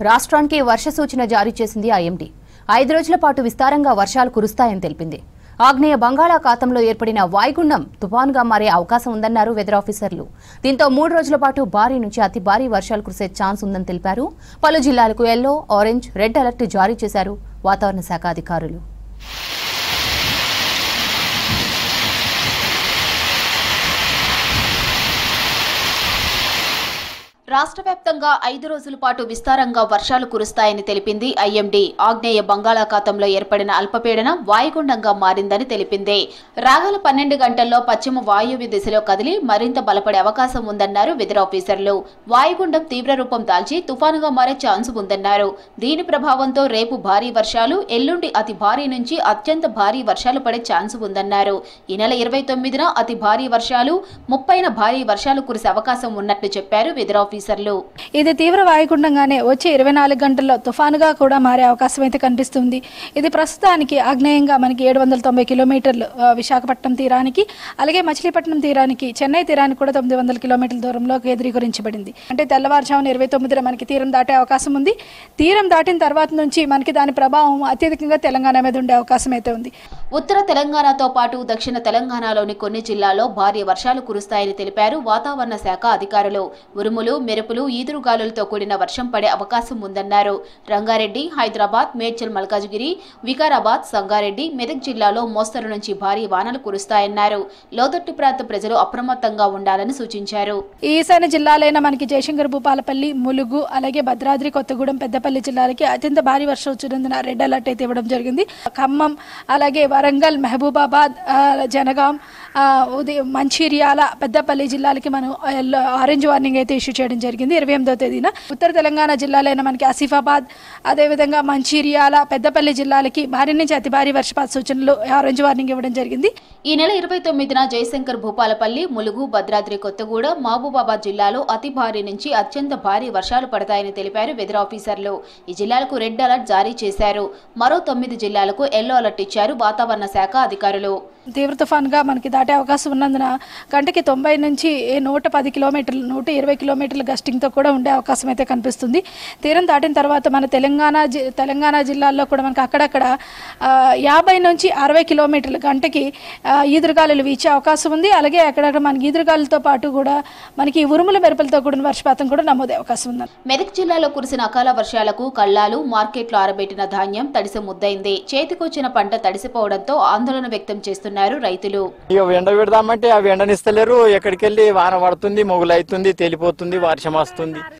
రాష్ట్రానికి వర్ష సూచన జారీ చేసింది ఐఎండీ. 5 రోజుల పాటు విస్తారంగా వర్షాలు కురుస్తాయని తెలిపింది. ఆగ్నేయ బంగాళాఖాతంలో ఏర్పడిన వాయుగుండం తుఫానుగా మారే అవకాశం ఉందన్నారు వెదర్ ఆఫీసర్లు. దీంతో 3 రోజుల పాటు భారీ నుంచి అతి భారీ వర్షాలు కురిసే ఛాన్స్ ఉందని తెలిపారు. పలు జిల్లాలకు యెల్లో, ఆరెంజ్, రెడ్ అలర్ట్ జారీ చేశారు వాతావరణ శాఖ అధికారులు. రాష్ట్ర వ్యాప్తంగా 5 రోజుల పాటు విస్తారంగా వర్షాలు కురుస్తాయని తెలిపింది ఐఎండీ. ఆగ్నేయ బంగాళాఖాతంలో ఏర్పడిన అల్పపీడనం వాయుగుండంగా మారిందని తెలిపింది. రాగల 12 గంటల్లో పశ్చిమ వాయువ్య దిశలో కదిలి మరింత బలపడే అవకాశం ఉందన్నారు వెదర్ ఆఫీసర్లు. వాయుగుండం తీవ్ర రూపం దాల్చి తుఫానుగా మారే ఛాన్స్ ఉందన్నారు. దీని ప్రభావంతో రేపు భారీ వర్షాలు, ఎల్లుండి అతి భారీ నుంచి అత్యంత భారీ వర్షాలు పడే ఛాన్స్ ఉందన్నారు. ఈ నెల 29న అతి భారీ వర్షాలు, 30న భారీ వర్షాలు కురిసే అవకాశం ఉన్నట్లు చెప్పారు వెదర్ ఆఫీసర్లు. ఇది తీవ్ర వాయుగుండంగానే వచ్చే 24 గంటల్లో తుఫానుగా కూడా మారే అవకాశం అయితే కనిపిస్తుంది. ఇది ప్రస్తుతానికి ఆగ్నేయంగా మనకి 790 కిలోమీటర్లు విశాఖపట్నం తీరానికి, అలాగే మచిలీపట్నం తీరానికి, చెన్నై తీరానికి కూడా 900 కిలోమీటర్ల దూరంలో కేంద్రీకరించబడింది. అంటే తెల్లవారుజామున 29న మనకి తీరం దాటే అవకాశం ఉంది. తీరం దాటిన తర్వాత నుంచి మనకి దాని ప్రభావం అత్యధికంగా తెలంగాణ మీద ఉండే అవకాశం అయితే ఉంది. ఉత్తర తెలంగాణతో పాటు దక్షిణ తెలంగాణలోని కొన్ని జిల్లాల్లో భారీ వర్షాలు కురుస్తాయని తెలిపారు వాతావరణ శాఖ అధికారులు. ఉరుములు, మెరుపులు, ఈదురుగాలులతో కూడిన వర్షం పడే అవకాశం ఉందన్నారు. రంగారెడ్డి, హైదరాబాద్, మేడ్చల్, మల్కాజ్గిరి, వికారాబాద్, సంగారెడ్డి, మెదక్ జిల్లాలో మోస్తరు నుంచి భారీ వానలు కురుస్తాయన్నారు. లోతట్టు ప్రాంత ప్రజలు అప్రమత్తంగా ఉండాలని సూచించారు. ఈశాన్య జిల్లాలైన మనకి జయశంకర్, భూపాలపల్లి, ములుగు, అలాగే భద్రాద్రి కొత్తగూడెం, పెద్దపల్లి జిల్లాలకి అత్యంత భారీ వర్షం వచ్చినందున రెడ్ అలర్ట్ అయితే ఇవ్వడం జరిగింది. ఖమ్మం, అలాగే వరంగల్, మహబూబాబాద్, జనగాం, మంచిర్యాల, పెద్దపల్లి జిల్లాలకి మనం ఆరెంజ్ వార్నింగ్ అయితే ఇష్యూ చేయడం జరిగింది 28వ తేదీన. ఉత్తర తెలంగాణ జిల్లాలైన మనకి ఆసిఫాబాద్, అదేవిధంగా మంచిర్యాల, పెద్దపల్లి జిల్లాలకి భారీ నుంచి అతి భారీ వర్షపాత సూచనలు ఆరెంజ్ వార్నింగ్ ఇవ్వడం జరిగింది. ఈ నెల 29న జయశంకర్, భూపాలపల్లి, ములుగు, భద్రాద్రి కొత్తగూడెం, మహబూబాబాద్ జిల్లాలో అతి భారీ నుంచి అత్యంత భారీ వర్షాలు పడతాయని తెలిపారు వెదర్ ఆఫీసర్లు. ఈ జిల్లాలకు రెడ్ అలర్ట్ జారీ చేశారు. మరో 9 జిల్లాలకు యెల్లో అలర్ట్ ఇచ్చారు వాతావరణ శాఖ అధికారులు. తీవ్ర తుఫాన్గా మనకి దాటే అవకాశం ఉన్నందున గంటకి 90 నుంచి 110 కిలోమీటర్లు, 120 కిలోమీటర్ల గస్టింగ్తో కూడా ఉండే అవకాశం అయితే కనిపిస్తుంది. తీరం దాటిన తర్వాత మన తెలంగాణ జిల్లాల్లో కూడా మనకి అక్కడక్కడ 50 నుంచి 60 కిలోమీటర్ల గంటకి ఈదురుగాలులు వీచే అవకాశం ఉంది. అలాగే అక్కడక్కడ మనకి ఈదురుగాలులతో పాటు కూడా మనకి ఉరుముల మెరుపులతో కూడిన వర్షపాతం కూడా నమోదే అవకాశం ఉంది. మెదక్ జిల్లాలో కురిసిన అకాల వర్షాలకు కళ్ళాలు, మార్కెట్లో ఆరబెట్టిన ధాన్యం తడిసి ముద్దైంది. చేతికొచ్చిన పంట తడిసిపోవడంతో ఆందోళన వ్యక్తం చేస్తున్నారు రైతులు. ఎండ పెడదామంటే అవి ఎండనిస్తలేరు. ఎక్కడికి వెళ్ళి వాన పడుతుంది, మొగులైతుంది, తేలిపోతుంది, వర్షం వస్తుంది.